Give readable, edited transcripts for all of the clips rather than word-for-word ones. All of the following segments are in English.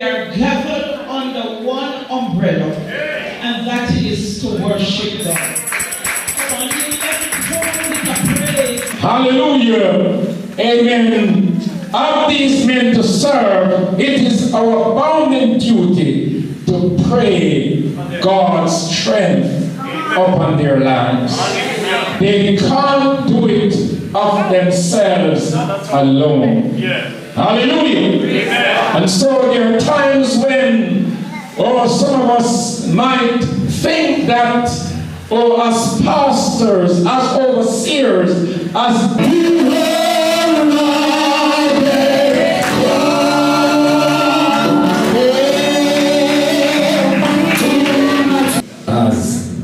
are gathered under one umbrella, and that is to worship God. Hallelujah. Amen. Of these men to serve, it is our bounden duty to pray God's strength upon their lives. They can't do it of themselves alone. Hallelujah. And so there are times when some of us might think that as pastors, as overseers, as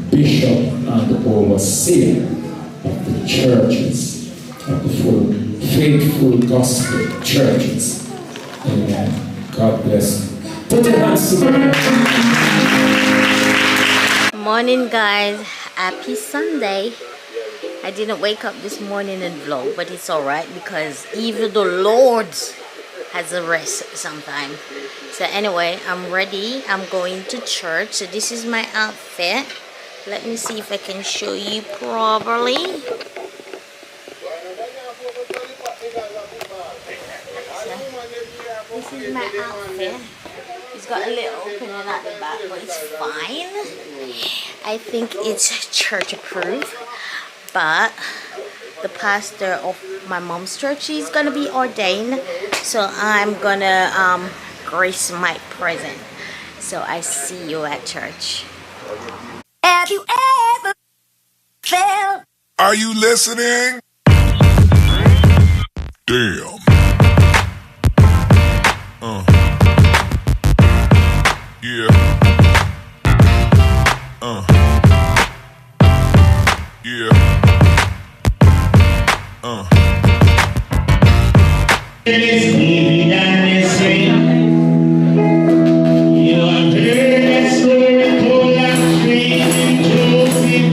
bishop and overseer of the churches, of the full faithful gospel churches. Amen. God bless you. Put your hands together. Morning, guys. Happy Sunday. I didn't wake up this morning and vlog, but it's alright because even the Lord has a rest sometime. So anyway, I'm ready. I'm going to church. So this is my outfit. Let me see if I can show you properly. So, this is my outfit. It's got a little opening at the back, but it's fine. I think it's church approved. But the pastor of my mom's church is gonna be ordained, so I'm gonna grace my present. So I see you at church. Have you ever felt? Are you listening? Damn. Yeah. Yeah. It is clean and it's rain. You have heard that story told of dreaming Joseph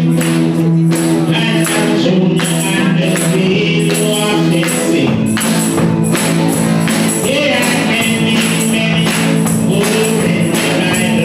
and Jonah and the failure of the sin. There are many who in the Bible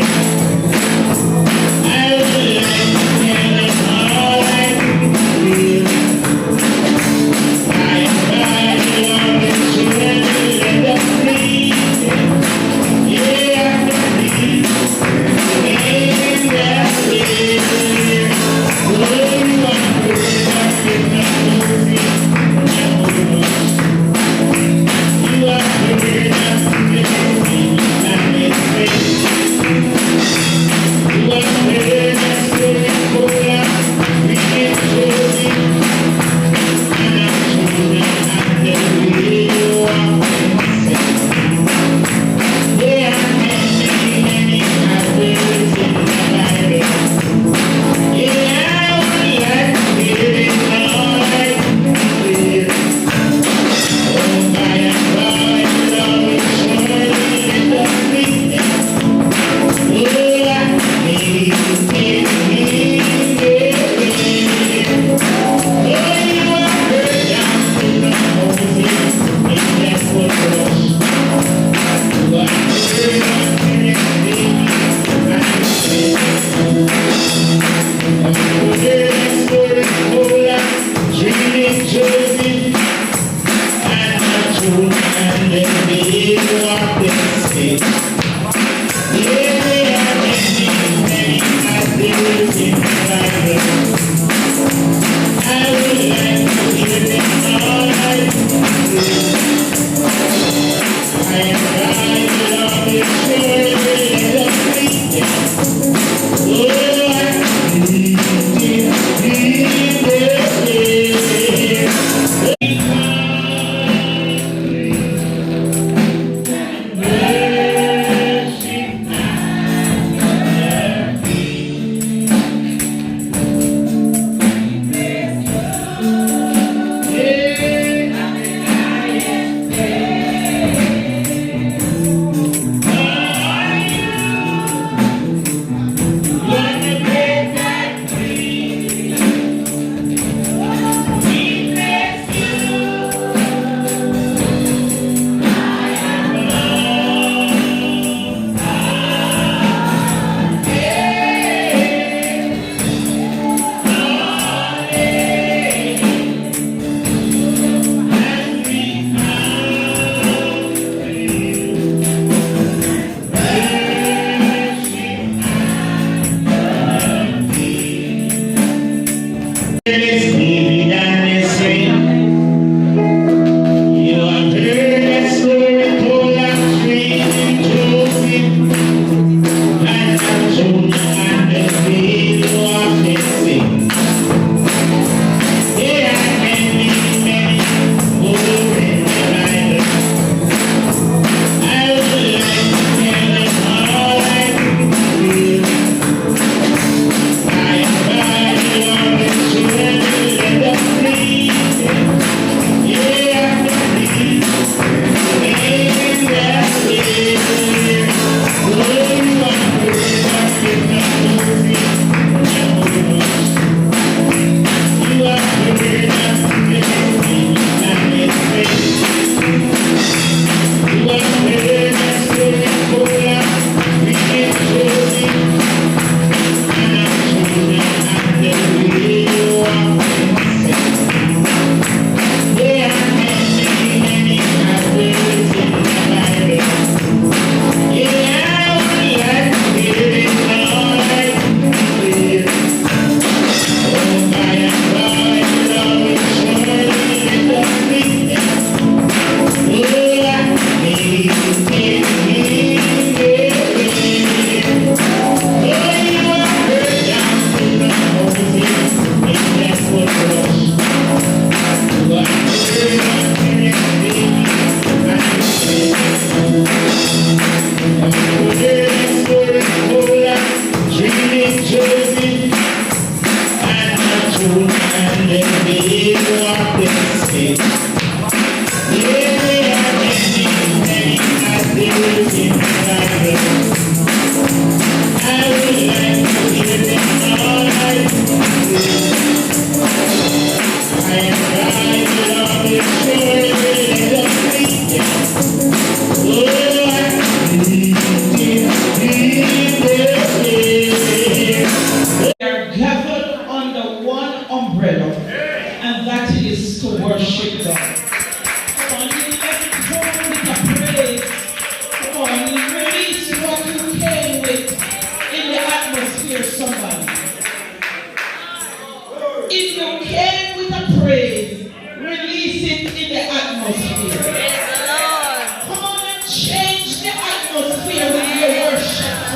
Oh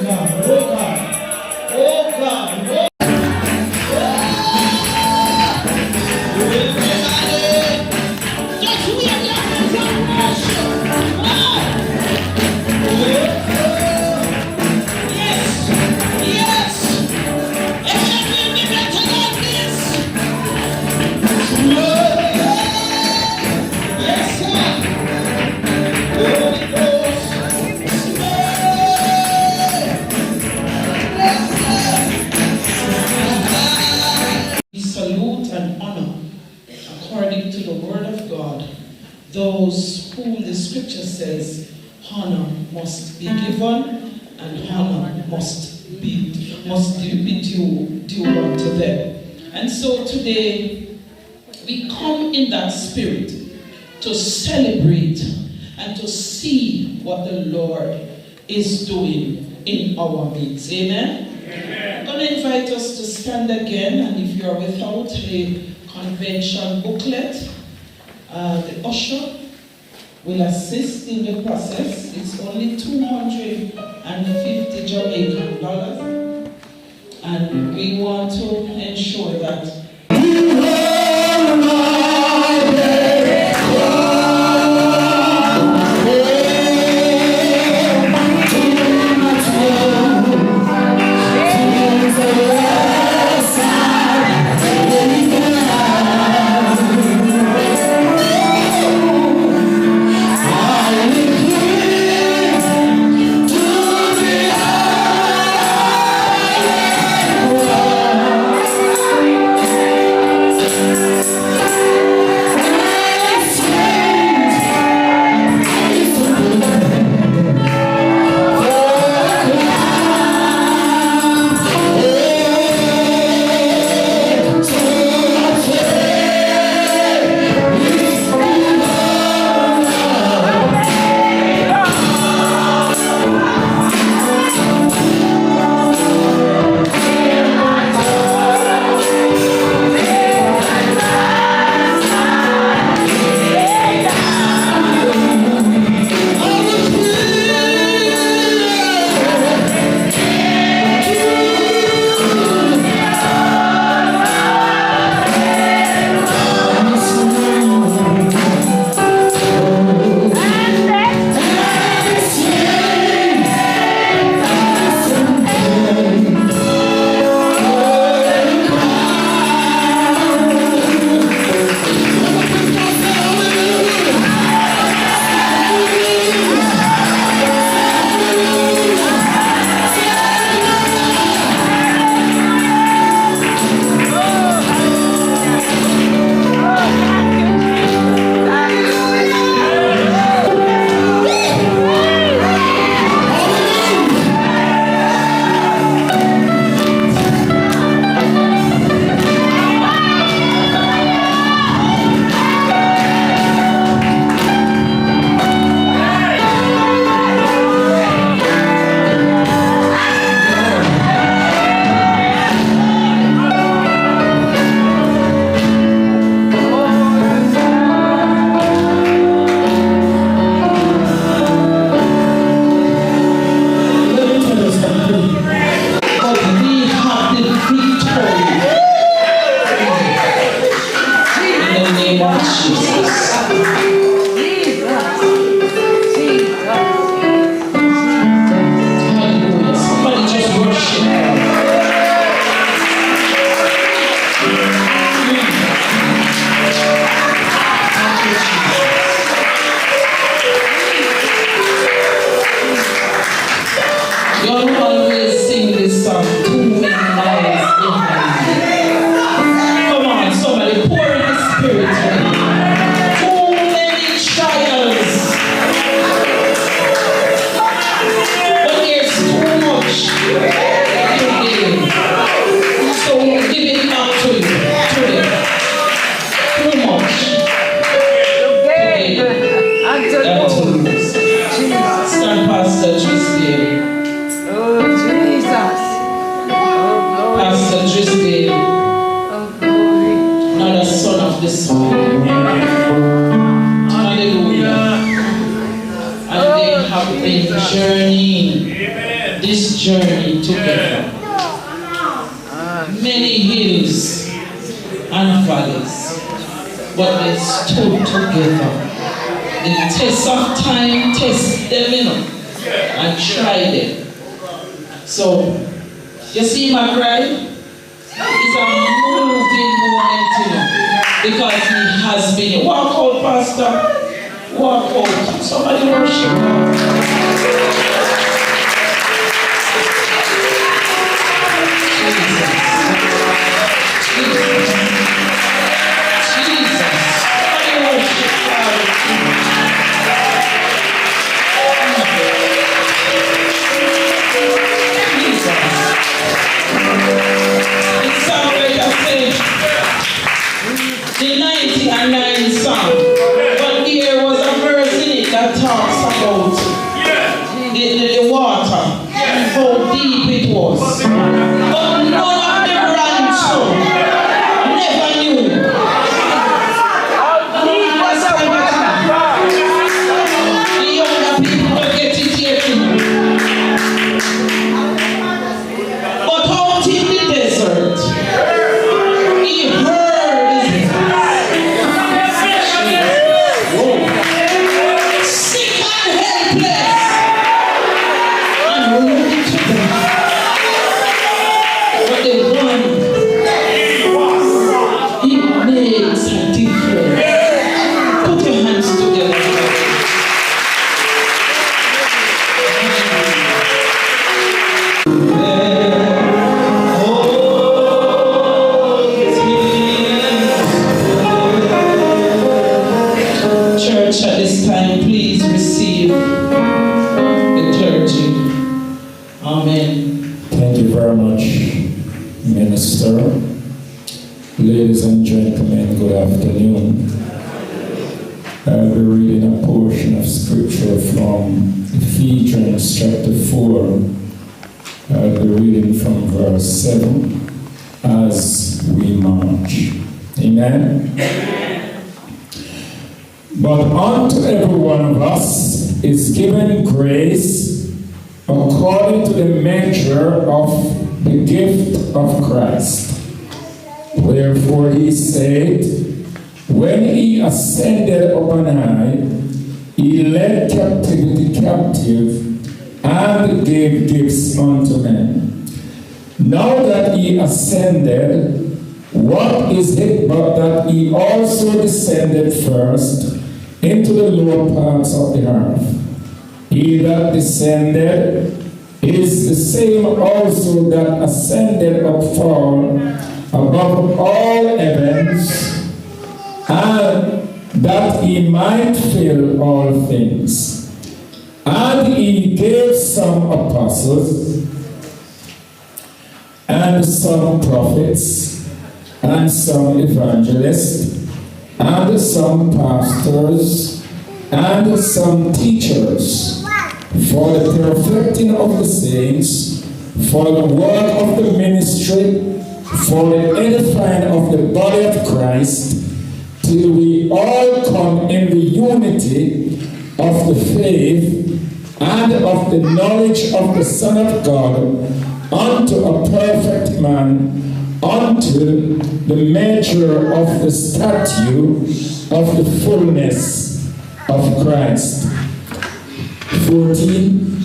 God, oh God, oh God, oh we salute and honor, according to the word of God, those whom the scripture says honor must be given and honor must be due unto them. And so today we come in that spirit to celebrate and to see what the Lord is doing in our midst. Amen? I'm going to invite us to stand again, and if you are without a convention booklet, the usher will assist in the process. It's only $250 Jamaican dollars, and we want to ensure that they have been journeying this journey together. Many hills and valleys, but they stood together. The test of time test them, and try them. So, you see my bride? It's a moving moment, because he has been. Walk out, Pastor. Walk out. Somebody worship God. The 99 song, but there was a verse in it that talks about the water, how deep it was. But none of them ran through, never knew. The younger people will get it here too. But out in the desert, he heard at this time, please receive the clergy. Amen. Thank you very much, Minister. Ladies and gentlemen, good afternoon. I'll be reading a portion of scripture from Ephesians chapter 4. I'll be reading from verse 7 as we march. Amen. But unto every one of us is given grace according to the measure of the gift of Christ. Wherefore he said, when he ascended up on high, he led captivity captive and gave gifts unto men. Now that he ascended, what is it but that he also descended first into the lower parts of the earth? He that descended is the same also that ascended up far above all heavens, and that he might fill all things. And he gave some apostles, and some prophets, and some evangelists, and some pastors, and some teachers, for the perfecting of the saints, for the work of the ministry, for the edifying of the body of Christ, till we all come in the unity of the faith and of the knowledge of the Son of God, unto a perfect man, unto the measure of the stature of the fullness of Christ. 14.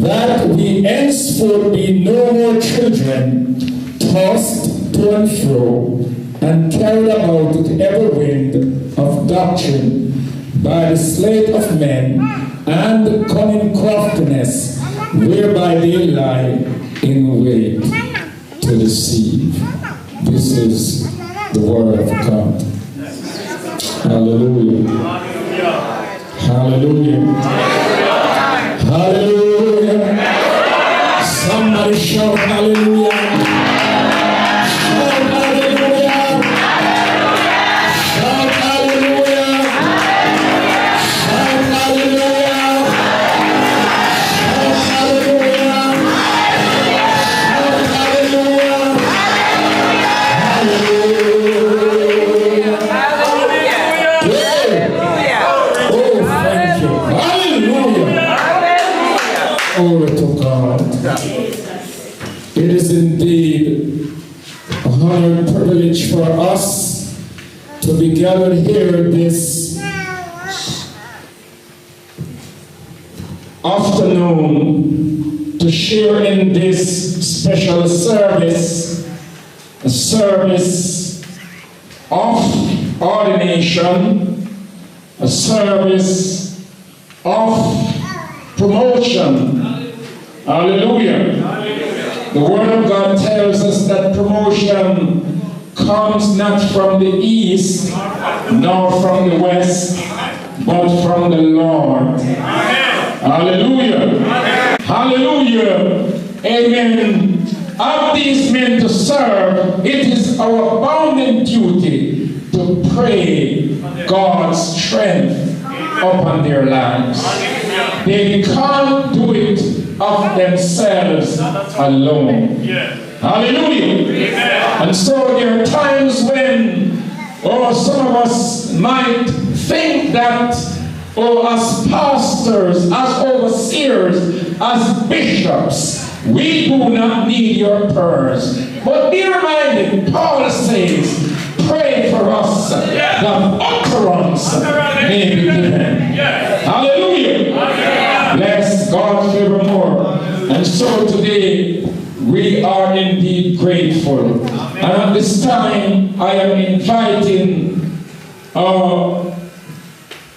That we henceforth be no more children, tossed to and fro, and carried about with every wind of doctrine, by the sleight of men, and the cunning craftiness, whereby they lie in wait to deceive. This is the word of God. Hallelujah. Hallelujah. Hallelujah. Somebody shout hallelujah. Shout hallelujah. Shout hallelujah. Shout hallelujah. Shout hallelujah. Shout hallelujah. Hallelujah. Oh, thank you. Hallelujah. Glory to God. It is indeed a honor and privilege for us to be gathered here this afternoon to share in this special service, a service of ordination, a service of promotion. Hallelujah. The Word of God tells us that promotion comes not from the east, nor from the west, but from the Lord. Hallelujah. Hallelujah. Amen. Of these men to serve, it is our bounden duty to pray God's strength upon their lives. They can't do it of themselves alone. Hallelujah. And so there are times when, some of us might think that, as pastors, as overseers, as bishops, we do not need your prayers. But be reminded, Paul says, pray for us that utterance may be given. Hallelujah. Bless God forevermore. And so today we are indeed grateful. And at this time I am inviting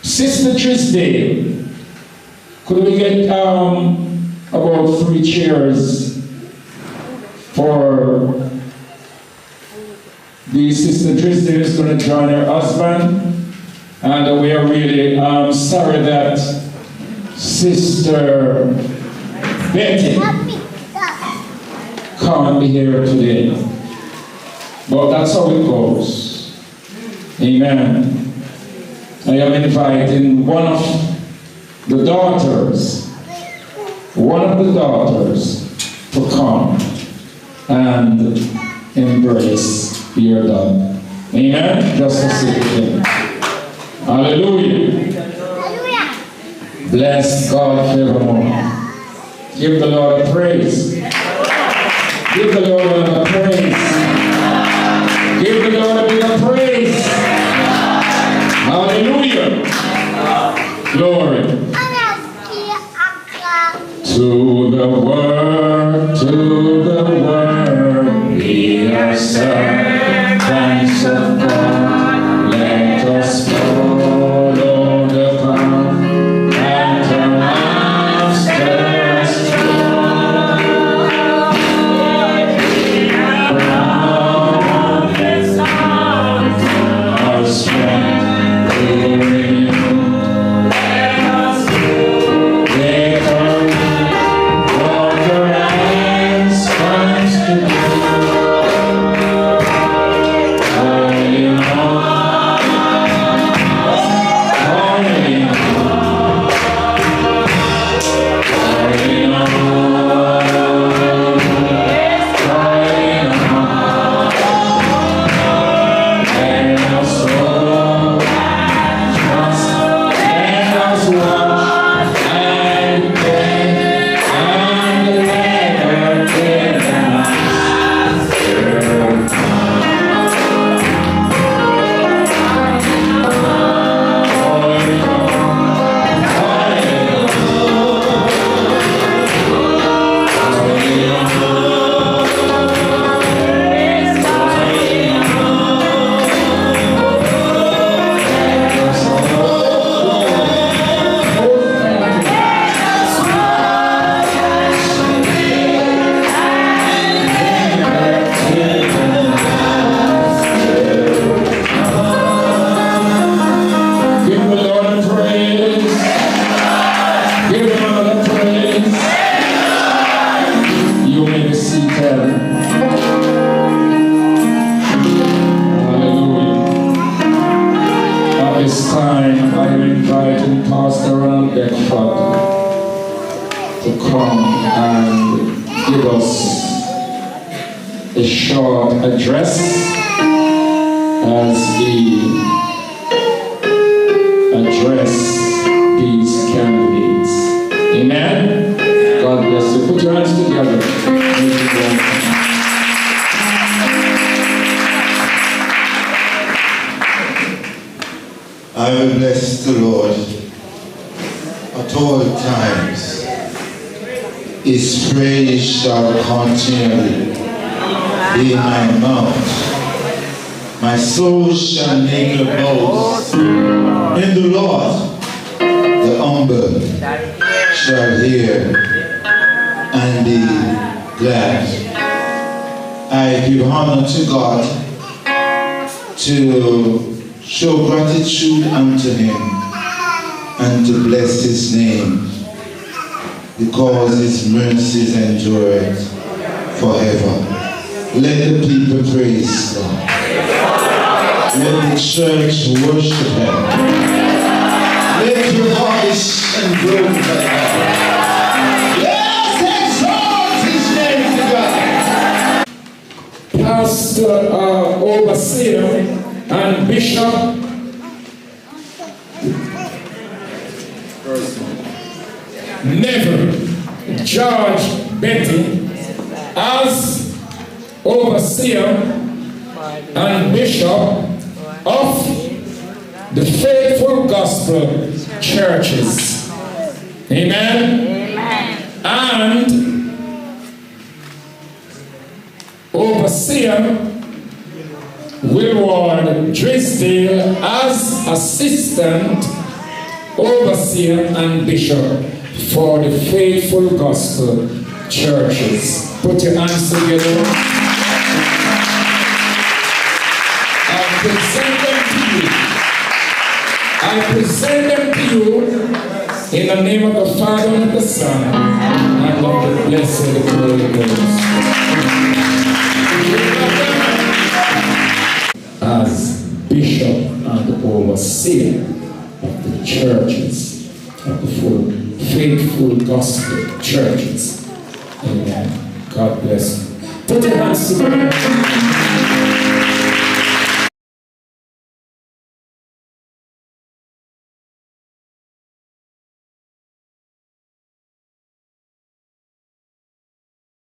Sister Trisdale. Could we get about 3 chairs for the Sister Trisdale is going to join her husband, and we are really sorry that Sister Betty can't be here today, but that's how it goes. Amen. I am inviting one of the daughters to come and embrace your dad. Amen? Just a second. Hallelujah. Bless God forevermore. Give the Lord a praise. Give the Lord a praise. Give the Lord a bigger praise. Hallelujah. Glory. To the word, we are servants of God. Let us follow the path that the Master's trod. From His heart, our strength will renew. Let us take our water and sponge to do. To come and give us a short address as we address these candidates. Amen? God bless you. Put your hands together. I will bless the Lord at all times. His praise shall continually be in my mouth. My soul shall make a boast in the Lord. The humble shall hear and be glad. I give honor to God to show gratitude unto Him and to bless His name, because His mercies endure forever. Let the people praise God. Let the church worship Him. Let your voice and glorify God. Let's exalt His name together. Pastor, overseer, and bishop. Never George Betty as overseer and bishop of the Faithful Gospel Churches. Amen. Amen. And overseer Willward Drisdale as assistant overseer and bishop for the Faithful Gospel Churches. Put your hands together. I present them to you in the name of the Father and the Son and of the blessed Holy Ghost. As bishop and overseer of the churches, of the Faithful Gospel Churches. Amen. God bless you. Put your hands together.